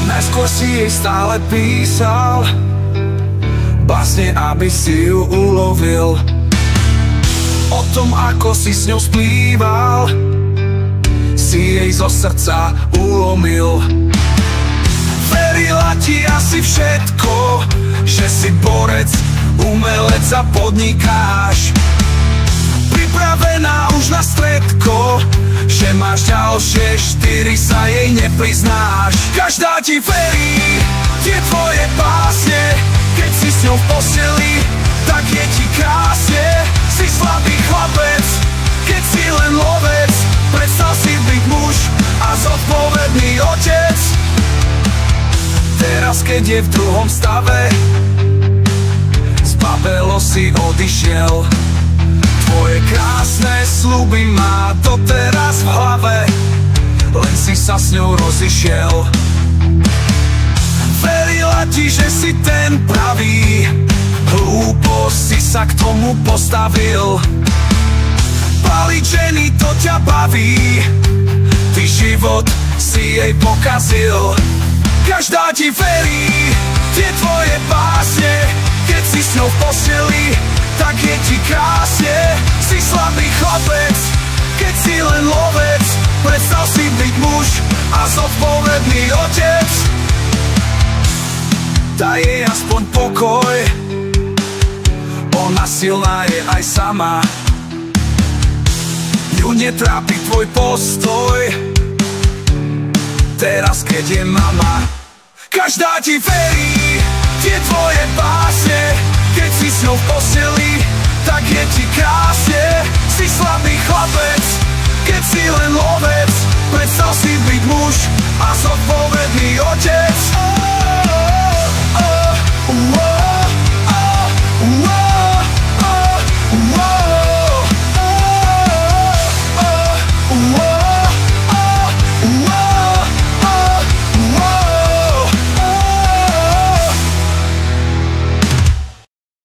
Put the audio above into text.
Najskôr si jej stále písal básne, aby si ju ulovil, o tom, ako si s ňou splýval, si jej zo srdca ulomil. Verila ti asi všetko, že si borec, umelec a podnikáš, pripravená už na stredko, že máš ďalšie 4, sa jej nepriznáš. Každá ti verí tie tvoje básne, keď si s ňou v posteli, tak je ti krásne. Si slabý chlapec, keď si len lovec, prestal si byť muž a zodpovedný otec. Teraz keď je v druhom stave, zbabelo si odišiel. Tvoje krásne sľuby má doteraz v hlave, len si sa s ňou rozišiel. Verila ti, že si ten pravý, hlúpo si sa k tomu postavil. Paliť ženy, to ťa baví, ty život si jej pokazil. Každá ti verí tie tvoje básne, keď si s ňou v posteli, tak je ti krásne. Si slabý chlapec, keď si len lovec, prestal si byť muž a zodpovedný otec. Daj jej aspoň pokoj, ona silná je aj sama, ju netrápi tvoj postoj, teraz keď je mama. Každá ti verí tie tvoje básne, keď si s ňou v posteli, tak je ti krásne. Si slabý chlapec, keď si len lovec, prestal si byť muž a zodpovedný otec.